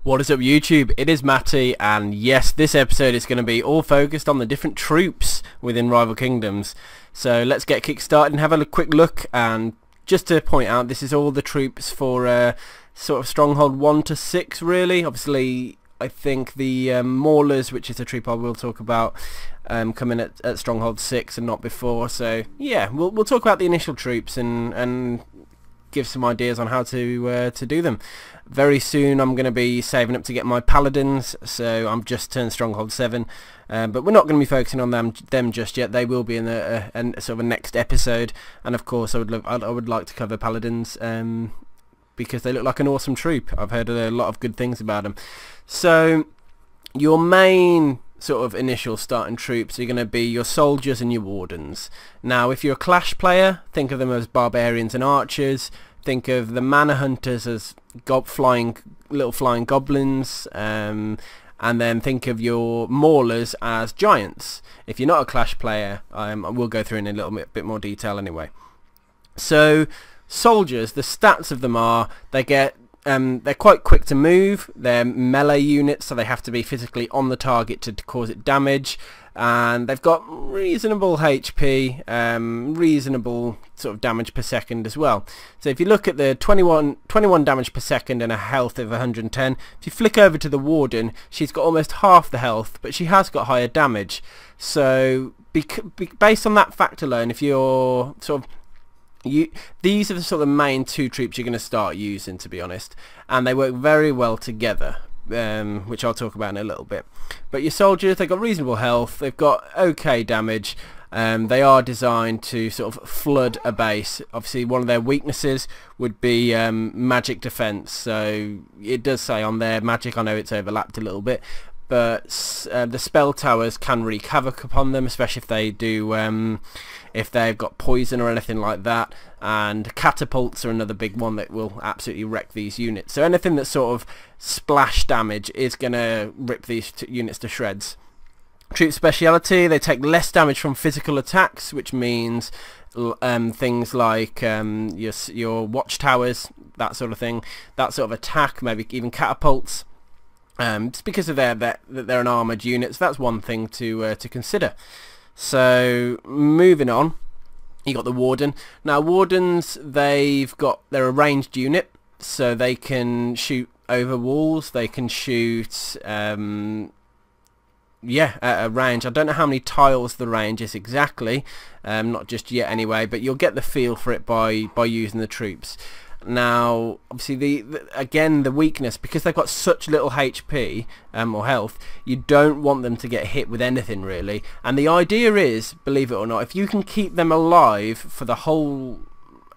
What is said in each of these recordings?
What is up YouTube? It is Matty, and yes, this episode is going to be all focused on the different troops within Rival Kingdoms. So let's get kick-started and have a quick look. And just to point out, this is all the troops for sort of Stronghold 1 to 6 really. Obviously I think the Maulers, which is a troop I will talk about, come in at Stronghold 6 and not before. So yeah, we'll talk about the initial troops and give some ideas on how to do them. Very soon I'm going to be saving up to get my Paladins, so I'm just turned Stronghold 7, but we're not going to be focusing on them just yet. They will be in a sort of a next episode, and of course I would like to cover Paladins because they look like an awesome troop. I've heard a lot of good things about them. So your main sort of initial starting troops are going to be your soldiers and your wardens. Now if you're a Clash player, think of them as barbarians and archers. Think of the mana hunters as little flying goblins, and then think of your maulers as giants. If you're not a Clash player, we'll go through in a little bit more detail anyway. So soldiers, the stats of them are they're quite quick to move. They're melee units, so they have to be physically on the target to cause it damage, and they've got reasonable HP, reasonable sort of damage per second as well. So if you look at the 21 damage per second and a health of 110, if you flick over to the warden, she's got almost half the health, but she has got higher damage. So based on that fact alone, if you're sort of these are the sort of main two troops you're going to start using, to be honest, and they work very well together, which I'll talk about in a little bit. But your soldiers, they've got reasonable health, they've got okay damage, they are designed to sort of flood a base. Obviously one of their weaknesses would be magic defense, so it does say on there magic. I know it's overlapped a little bit, but the spell towers can wreak havoc upon them, especially if they do if they've got poison or anything like that. And catapults are another big one that will absolutely wreck these units. So anything that's sort of splash damage is going to rip these units to shreds. Troop speciality, they take less damage from physical attacks, which means things like your watchtowers, that sort of thing, that sort of attack, maybe even catapults. Just because of they're an armoured unit, so that's one thing to consider. So moving on, you got the warden. Now wardens, they're a ranged unit, so they can shoot over walls. They can shoot at a range. I don't know how many tiles the range is exactly, not just yet anyway, but you'll get the feel for it by using the troops. Now obviously again the weakness, because they've got such little HP or health, you don't want them to get hit with anything really, and the idea is, believe it or not, if you can keep them alive for the whole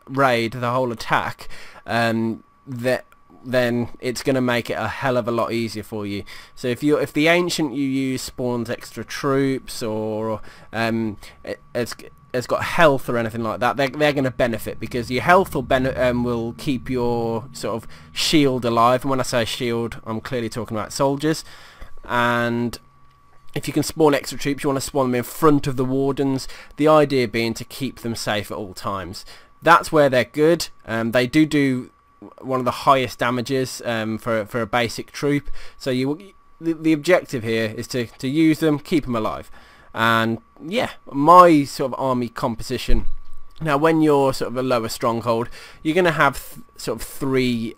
raid, the whole attack, then it's going to make it a hell of a lot easier for you. So if the ancient you use spawns extra troops, or it's got health or anything like that, they're going to benefit, because your health will keep your sort of shield alive. And when I say shield, I'm clearly talking about soldiers. And if you can spawn extra troops, you want to spawn them in front of the wardens, the idea being to keep them safe at all times. That's where they're good. They do one of the highest damages for a basic troop, so the objective here is to use them, keep them alive. And yeah, my sort of army composition, now when you're sort of a lower stronghold, you're going to have sort of three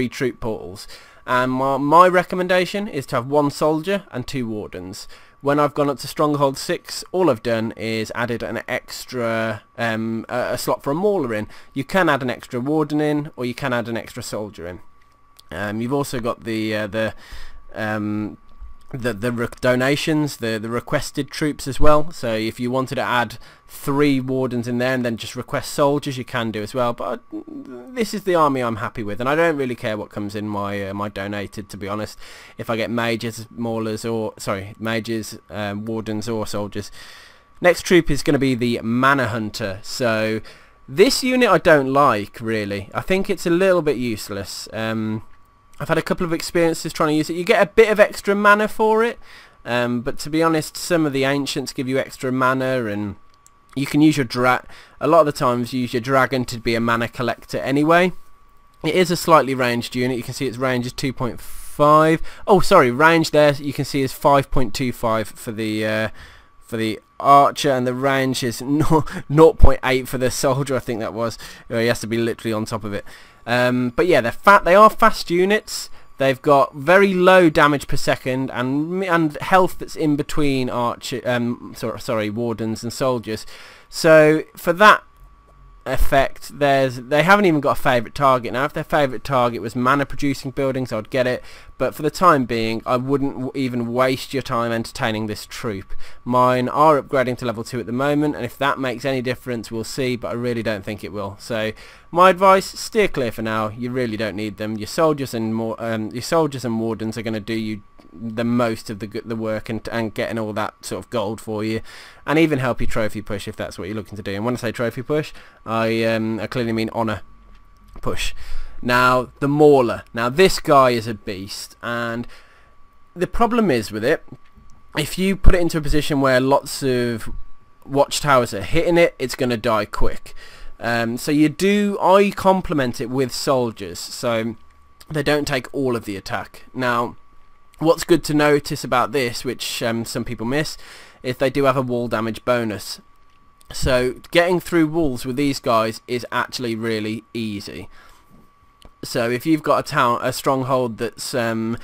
troop portals, and my recommendation is to have one soldier and two wardens. When I've gone up to Stronghold 6, all I've done is added an extra a slot for a mauler in. You can add an extra warden in, or you can add an extra soldier in. You've also got the donations, the requested troops as well. So if you wanted to add 3 wardens in there and then just request soldiers, you can do as well. But this is the army I'm happy with, and I don't really care what comes in my my donated, to be honest. If I get mages, maulers, wardens or soldiers. Next troop is going to be the mana hunter. So this unit I don't like really. I think it's a little bit useless. I've had a couple of experiences trying to use it. You get a bit of extra mana for it, but to be honest, some of the ancients give you extra mana, and you can use your a lot of the times use your dragon to be a mana collector anyway. It is a slightly ranged unit. You can see its range is 2.5. Oh, sorry, range there you can see is 5.25 for the archer, and the range is 0.8 for the soldier. I think that was. He has to be literally on top of it. But yeah, they are fast units. They've got very low damage per second and health that's in between wardens and soldiers. So for that effect, they haven't even got a favourite target. Now if their favourite target was mana producing buildings, I'd get it, but for the time being I wouldn't even waste your time entertaining this troop. Mine are upgrading to level 2 at the moment, and if that makes any difference we'll see, but I really don't think it will. So my advice, steer clear for now. You really don't need them. Your soldiers and wardens are going to do you the most of the work and getting all that sort of gold for you, and even help you trophy push if that's what you're looking to do. And when I say trophy push, I clearly mean honor push. Now the Mauler, now this guy is a beast, and the problem is with it, if you put it into a position where lots of watchtowers are hitting it, it's going to die quick. So I complement it with soldiers so they don't take all of the attack. Now what's good to notice about this, which some people miss, is they do have a wall damage bonus. So getting through walls with these guys is actually really easy. So if you've got a stronghold that's sort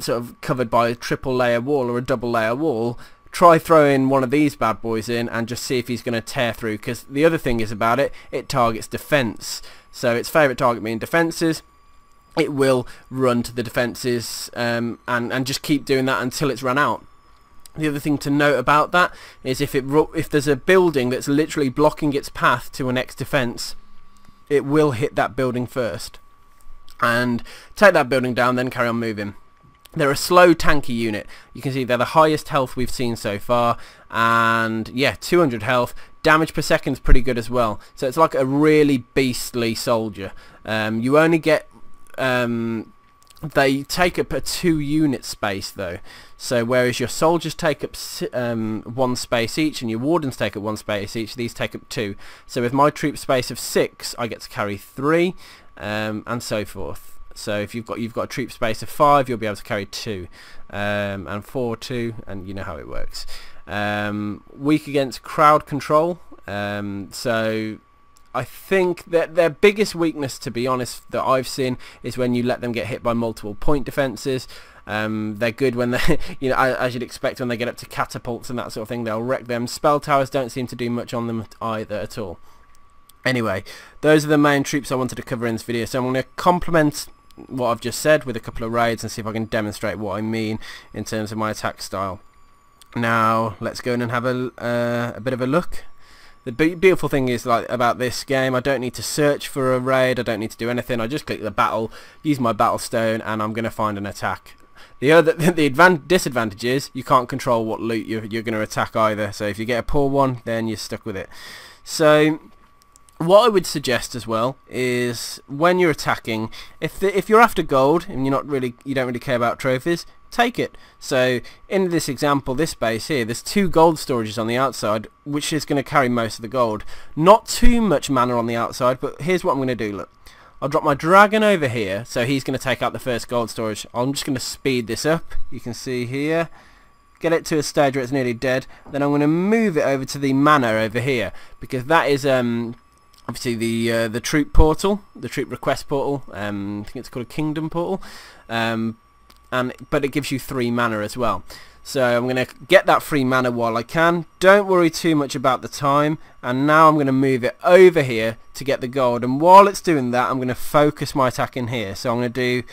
of covered by a triple layer wall or a double layer wall, try throwing one of these bad boys in and just see if he's going to tear through, because the other thing is about it, it targets defense. So its favourite target being defences, it will run to the defences and just keep doing that until it's run out. The other thing to note about that is if there's a building that's literally blocking its path to a next defence, it will hit that building first and take that building down, then carry on moving. They're a slow tanky unit. You can see they're the highest health we've seen so far, and yeah, 200 health. Damage per second is pretty good as well. So it's like a really beastly soldier. You only get they take up a 2 unit space though, so whereas your soldiers take up 1 space each and your wardens take up 1 space each, these take up 2. So with my troop space of 6 I get to carry 3 and so forth. So if you've got a troop space of 5, you'll be able to carry 2 and 4 2, and you know how it works. Weak against crowd control, so I think that their biggest weakness, to be honest, that I've seen is when you let them get hit by multiple point defences. They're good when they, as you'd expect, when they get up to catapults and that sort of thing, they'll wreck them. Spell towers don't seem to do much on them either at all. Anyway, those are the main troops I wanted to cover in this video, so I'm going to complement what I've just said with a couple of raids and see if I can demonstrate what I mean in terms of my attack style. Now let's go in and have a bit of a look. The beautiful thing is, like, about this game, I don't need to search for a raid, I don't need to do anything. I just click the battle, use my battle stone, and I'm going to find an attack. The disadvantage is you can't control what loot you're going to attack either, so if you get a poor one, then you're stuck with it. So what I would suggest as well is when you're attacking, if you're after gold and you don't really care about trophies, take it. So in this example, this base here, there's 2 gold storages on the outside, which is going to carry most of the gold. Not too much mana on the outside, but here's what I'm going to do. Look, I'll drop my dragon over here, so he's going to take out the first gold storage. I'm just going to speed this up. You can see here, get it to a stage where it's nearly dead. Then I'm going to move it over to the mana over here, because that is obviously the troop portal, the troop request portal. I think it's called a kingdom portal. But it gives you 3 mana as well. So I'm going to get that free mana while I can. Don't worry too much about the time. And now I'm going to move it over here to get the gold. And while it's doing that, I'm going to focus my attack in here. So I'm going to do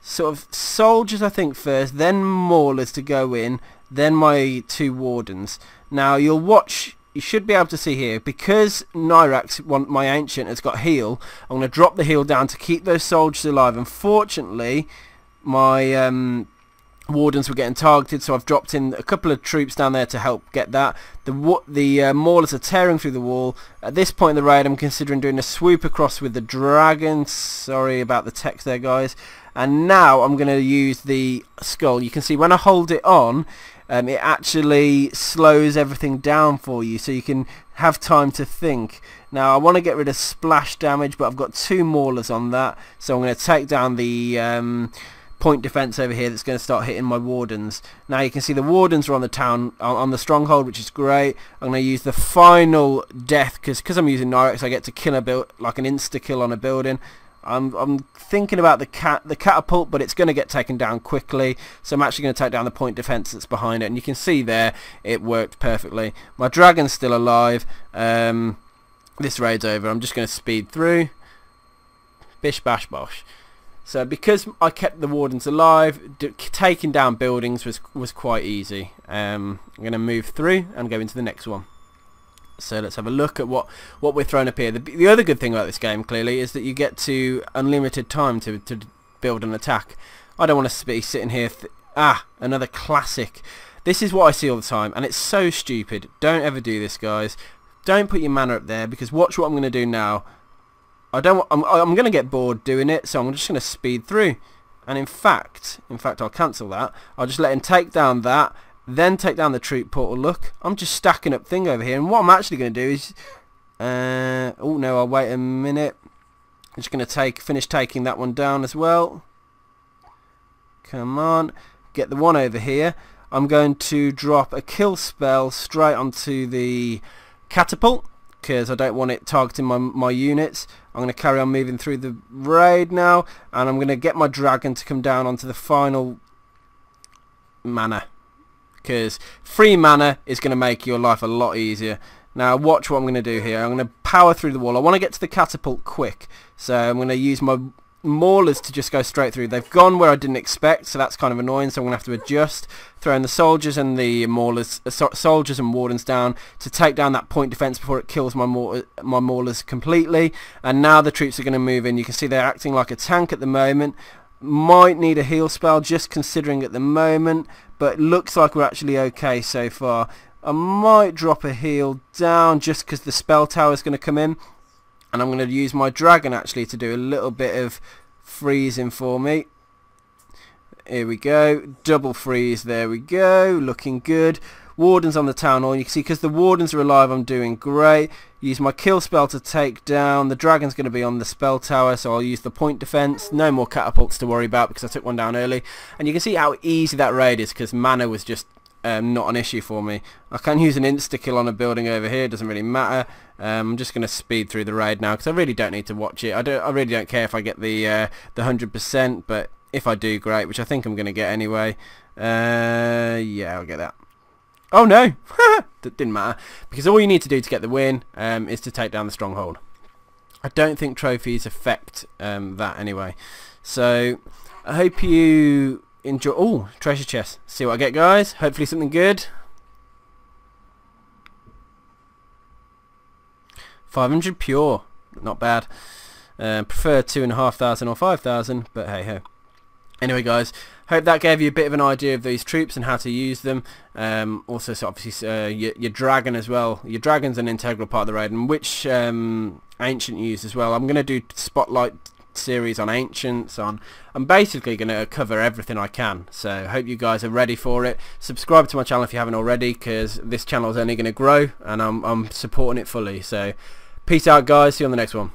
sort of soldiers, I think, first, then maulers to go in, then my 2 wardens. Now you'll watch. You should be able to see here, because Nyrax, my ancient, has got heal, I'm going to drop the heal down to keep those soldiers alive. Unfortunately, my wardens were getting targeted, so I've dropped in a couple of troops down there to help get that. The maulers are tearing through the wall. At this point in the raid, I'm considering doing a swoop across with the dragon. Sorry about the text there, guys. And now I'm going to use the skull. You can see when I hold it on, it actually slows everything down for you, so you can have time to think. Now I want to get rid of splash damage, but I've got 2 maulers on that, so I'm going to take down the point defense over here that's going to start hitting my wardens. Now you can see the wardens are on the town, on the stronghold, which is great. I'm going to use the final death because I'm using Nyrex. I get to kill a build, like an insta kill on a building. I'm thinking about the catapult, but it's going to get taken down quickly, so I'm actually going to take down the point defense that's behind it, and you can see there it worked perfectly. My dragon's still alive. This raid's over. I'm just going to speed through. Bish bash bosh. So because I kept the wardens alive, taking down buildings was quite easy. I'm going to move through and go into the next one. So let's have a look at what we're throwing up here. The other good thing about this game, clearly, is that you get to unlimited time to build an attack. I don't want to be sitting here... another classic. This is what I see all the time, and it's so stupid. Don't ever do this, guys. Don't put your mana up there, because watch what I'm going to do now. I'm going to get bored doing it, so I'm just going to speed through. And in fact, I'll cancel that. I'll just let him take down that, then take down the troop portal. Look, I'm just stacking up thing over here, and what I'm actually going to do is... oh no, I'll wait a minute. I'm just going to finish taking that one down as well. Come on, get the one over here. I'm going to drop a kill spell straight onto the catapult, because I don't want it targeting my units. I'm going to carry on moving through the raid now, and I'm going to get my dragon to come down onto the final mana, because free mana is going to make your life a lot easier. Now watch what I'm going to do here. I'm going to power through the wall. I want to get to the catapult quick, so I'm going to use my maulers to just go straight through. They've gone where I didn't expect, so that's kind of annoying, so I'm going to have to adjust, throwing the soldiers and the maulers, soldiers and wardens down to take down that point defense before it kills my maulers completely. And now the troops are going to move in. You can see they're acting like a tank at the moment. Might need a heal spell, just considering at the moment, but looks like we're actually okay so far. I might drop a heal down just because the spell tower is going to come in. And I'm going to use my dragon actually to do a little bit of freezing for me. Here we go. Double freeze. There we go. Looking good. Wardens on the town hall. You can see because the wardens are alive, I'm doing great. Use my kill spell to take down. The dragon's going to be on the spell tower, so I'll use the point defense. No more catapults to worry about because I took one down early. And you can see how easy that raid is because mana was just... not an issue for me. I can use an insta-kill on a building over here, doesn't really matter. I'm just going to speed through the raid now because I really don't need to watch it. I really don't care if I get the 100%, but if I do, great, which I think I'm going to get anyway. Yeah, I'll get that. Oh no! That didn't matter, because all you need to do to get the win is to take down the stronghold. I don't think trophies affect that anyway. So, I hope you... enjoy. Oh, treasure chest. See what I get, guys. Hopefully something good. 500 pure. Not bad. Prefer 2,500 or 5,000, but hey ho. Anyway, guys, hope that gave you a bit of an idea of these troops and how to use them. Also, so obviously, your dragon as well. Your dragon's an integral part of the raid, and which ancient use as well. I'm going to do spotlight series on ancients. I'm basically going to cover everything I can, so hope you guys are ready for it. Subscribe to my channel if you haven't already, because this channel is only going to grow and I'm supporting it fully. So peace out, guys. See you on the next one.